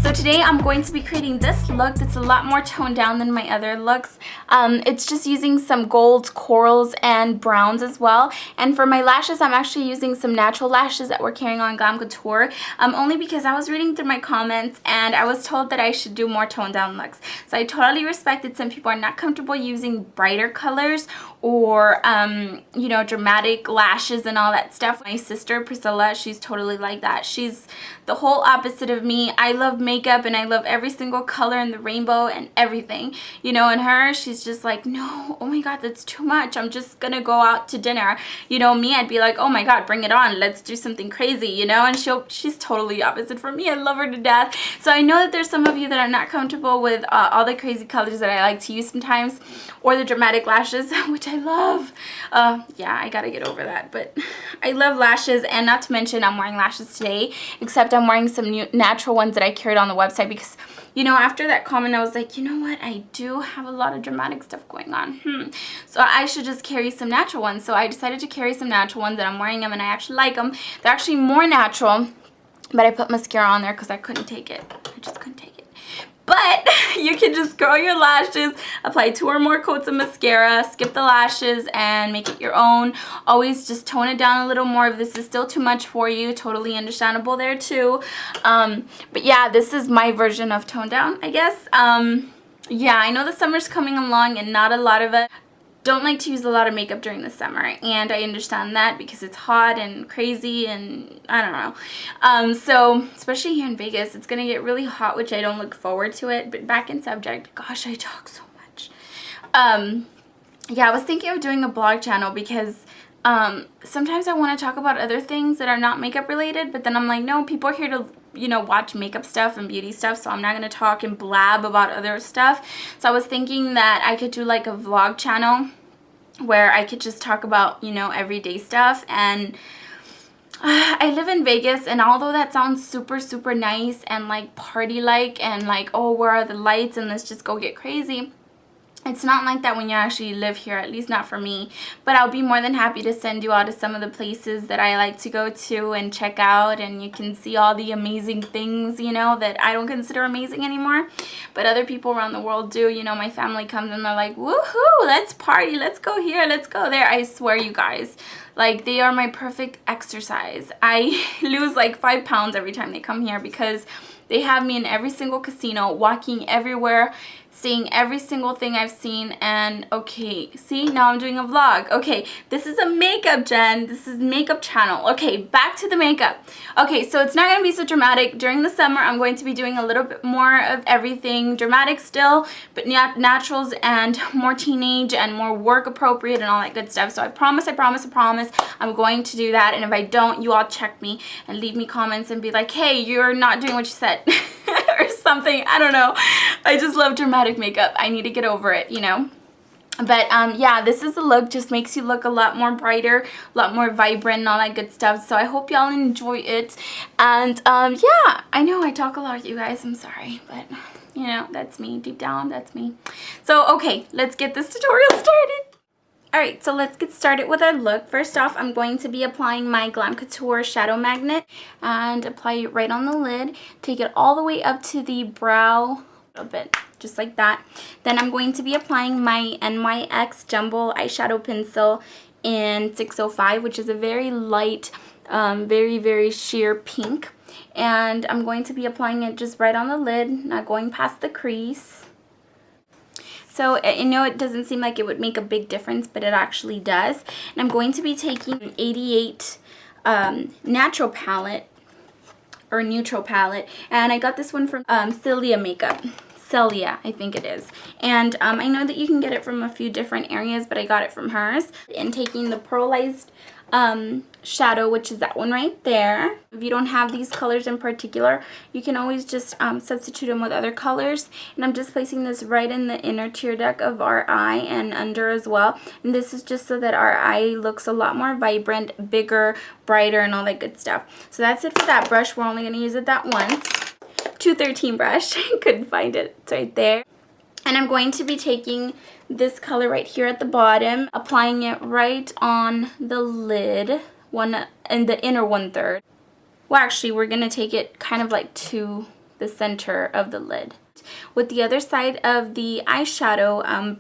So today I'm going to be creating this look that's a lot more toned down than my other looks. It's just using some golds, corals, and browns as well. And for my lashes, I'm actually using some natural lashes that we're carrying on Glam Couture, only because I was reading through my comments and I was told that I should do more toned down looks. So I totally respect that some people are not comfortable using brighter colors or, you know, dramatic lashes and all that stuff. My sister, Priscilla, she's totally like that. She's the whole opposite of me. I love makeup and I love every single color in the rainbow and everything, you know, and her, she's just like, no, oh my god, that's too much. I'm just gonna go out to dinner. You know, me, I'd be like, oh my god, bring it on. Let's do something crazy, you know, and she's totally opposite from me. I love her to death. So I know that there's some of you that are not comfortable with all the crazy colors that I like to use sometimes, or the dramatic lashes, which I love. Yeah, I gotta get over that, but I love lashes, and not to mention I'm wearing lashes today, except I'm wearing some new natural ones that I carried on the website because, you know, after that comment I was like, you know what, I do have a lot of dramatic stuff going on, so I should just carry some natural ones. So I decided to carry some natural ones, and I'm wearing them and I actually like them. They're actually more natural, but I put mascara on there because I couldn't take it. I just couldn't take it. But you can just curl your lashes, apply 2 or more coats of mascara, skip the lashes, and make it your own. Always just tone it down a little more if this is still too much for you. Totally understandable there too. But yeah, this is my version of tone down, I guess. Yeah, I know the summer's coming along and not a lot of it. Don't like to use a lot of makeup during the summer, and I understand that because it's hot and crazy and I don't know. So especially here in Vegas, it's gonna get really hot, which I don't look forward to it. But back in subject, gosh, I talk so much. Yeah, I was thinking of doing a blog channel because sometimes I want to talk about other things that are not makeup related, but then I'm like, no, people are here to, you know, watch makeup stuff and beauty stuff, so I'm not going to talk and blab about other stuff. So I was thinking that I could do like a vlog channel where I could just talk about, you know, everyday stuff. And I live in Vegas, and although that sounds super, super nice and like party-like and like, oh, where are the lights and let's just go get crazy, it's not like that when you actually live here, at least not for me. But I'll be more than happy to send you out to some of the places that I like to go to and check out, and you can see all the amazing things, you know, that I don't consider amazing anymore, but other people around the world do. You know, my family comes and they're like, woohoo, let's party, let's go here, let's go there. I swear, you guys, like, they are my perfect exercise. I lose like 5 pounds every time they come here because they have me in every single casino, walking everywhere, seeing every single thing I've seen. And okay, see, now I'm doing a vlog. Okay, this is a makeup gen. This is makeup channel. Okay, back to the makeup. Okay, so it's not going to be so dramatic. During the summer, I'm going to be doing a little bit more of everything. Dramatic still, but naturals and more teenage and more work appropriate and all that good stuff. So I promise, I'm going to do that. And if I don't, you all check me and leave me comments and be like, hey, you're not doing what you said. Or something. I don't know. I just love dramatic makeup. I need to get over it, you know. But yeah, this is the look. Just makes you look a lot more brighter, a lot more vibrant and all that good stuff. So I hope y'all enjoy it. And yeah, I know I talk a lot, you guys. I'm sorry, but you know, that's me. Deep down, that's me. So okay, let's get this tutorial started. Alright, so let's get started with our look. First off, I'm going to be applying my Glam Couture Shadow Magnet and apply it right on the lid. Take it all the way up to the brow, a little bit, just like that. Then I'm going to be applying my NYX Jumbo Eyeshadow Pencil in 605, which is a very light, very, very sheer pink. And I'm going to be applying it just right on the lid, not going past the crease. So, you know, it doesn't seem like it would make a big difference, but it actually does. And I'm going to be taking an 88 natural palette, or neutral palette. And I got this one from Celia Makeup. Celia, I think it is. And I know that you can get it from a few different areas, but I got it from hers. And taking the pearlized shadow, which is that one right there. If you don't have these colors in particular, you can always just substitute them with other colors. And I'm just placing this right in the inner tear duct of our eye and under as well. And this is just so that our eye looks a lot more vibrant, bigger, brighter, and all that good stuff. So that's it for that brush. We're only going to use it that once. 213 brush. Couldn't find it. It's right there. And I'm going to be taking this color right here at the bottom, applying it right on the lid, one in the inner 1/3. Well, actually, we're going to take it kind of like to the center of the lid. With the other side of the eyeshadow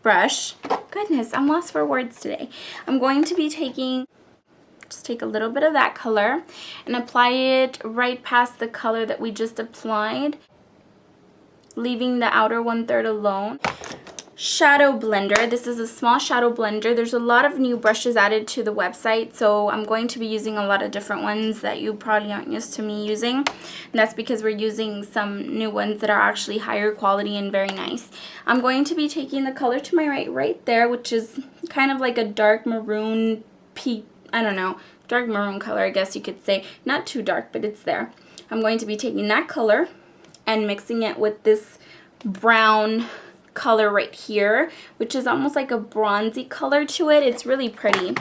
brush, goodness, I'm lost for words today. I'm going to be just take a little bit of that color and apply it right past the color that we just applied, leaving the outer 1/3 alone. Shadow blender. This is a small shadow blender. There's a lot of new brushes added to the website, so I'm going to be using a lot of different ones that you probably aren't used to me using. And that's because we're using some new ones that are actually higher quality and very nice. I'm going to be taking the color to my right there, which is kind of like a dark maroon I don't know, dark maroon color, I guess you could say. Not too dark, but it's there. I'm going to be taking that color and mixing it with this brown color right here, which is almost like a bronzy color to it. It's really pretty.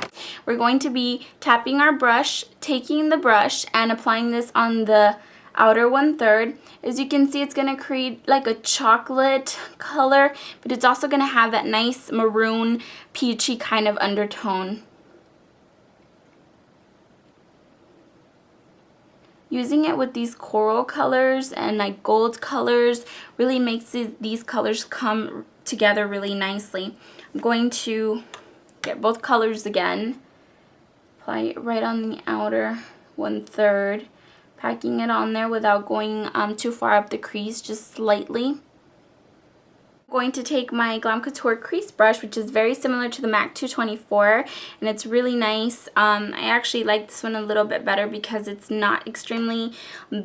We're going to be tapping our brush, taking the brush and applying this on the outer 1/3. As you can see, it's going to create like a chocolate color, but it's also going to have that nice maroon peachy kind of undertone. Using it with these coral colors and like gold colors really makes these colors come together really nicely. I'm going to get both colors again, apply it right on the outer 1/3, packing it on there without going too far up the crease, just slightly. I'm going to take my Glam Couture crease brush, which is very similar to the MAC 224, and it's really nice. I actually like this one a little bit better because it's not extremely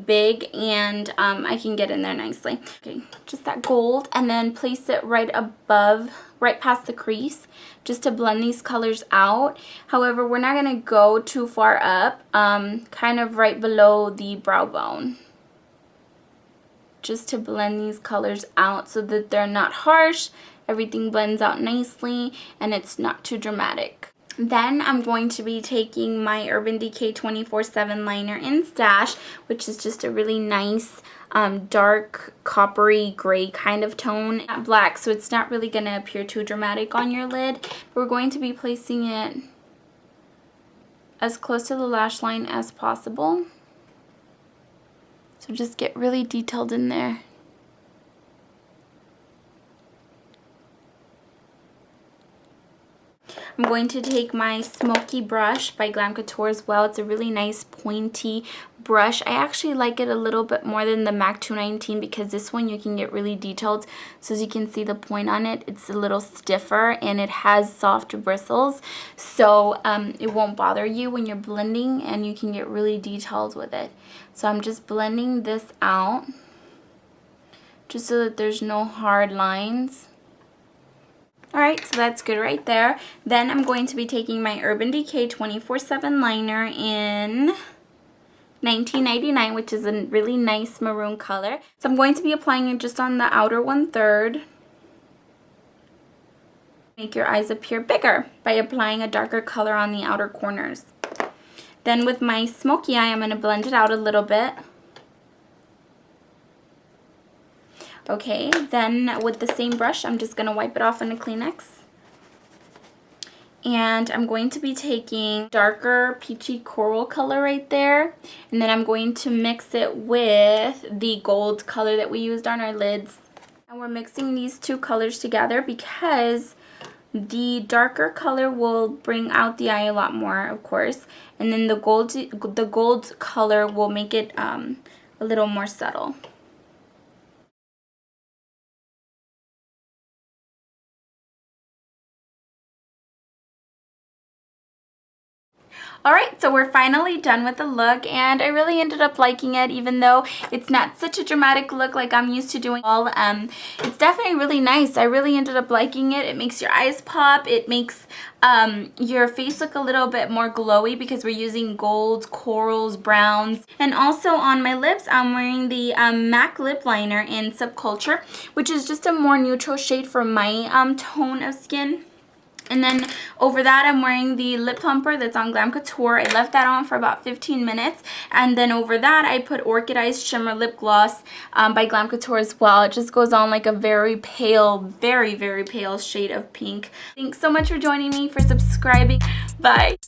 big and I can get in there nicely. Okay, just that gold, and then place it right above, right past the crease, just to blend these colors out. However, we're not going to go too far up, kind of right below the brow bone, just to blend these colors out so that they're not harsh, everything blends out nicely, and it's not too dramatic. Then I'm going to be taking my Urban Decay 24/7 liner in Stash, which is just a really nice dark coppery gray kind of tone. Not black, so it's not really going to appear too dramatic on your lid. We're going to be placing it as close to the lash line as possible. So just get really detailed in there. I'm going to take my Smoky brush by Glam Couture as well. It's a really nice pointy brush. I actually like it a little bit more than the MAC 219 because this one you can get really detailed. So as you can see the point on it, it's a little stiffer and it has soft bristles. So it won't bother you when you're blending and you can get really detailed with it. So I'm just blending this out just so that there's no hard lines. Alright, so that's good right there. Then I'm going to be taking my Urban Decay 24/7 liner in 1999, which is a really nice maroon color. So I'm going to be applying it just on the outer 1/3. Make your eyes appear bigger by applying a darker color on the outer corners. Then with my smoky eye, I'm going to blend it out a little bit. Okay, then with the same brush, I'm just going to wipe it off on a Kleenex. And I'm going to be taking darker peachy coral color right there. And then I'm going to mix it with the gold color that we used on our lids. And we're mixing these two colors together because the darker color will bring out the eye a lot more, of course. And then the gold color will make it a little more subtle. Alright, so we're finally done with the look, and I really ended up liking it, even though it's not such a dramatic look like I'm used to doing. It's definitely really nice. I really ended up liking it. It makes your eyes pop. It makes your face look a little bit more glowy because we're using golds, corals, browns. And also on my lips, I'm wearing the MAC lip liner in Subculture, which is just a more neutral shade for my tone of skin. And then over that, I'm wearing the lip plumper that's on Glam Couture. I left that on for about 15 minutes. And then over that, I put Orchid Eyes Shimmer Lip Gloss by Glam Couture as well. It just goes on like a very pale, very, very pale shade of pink. Thanks so much for joining me, for subscribing. Bye.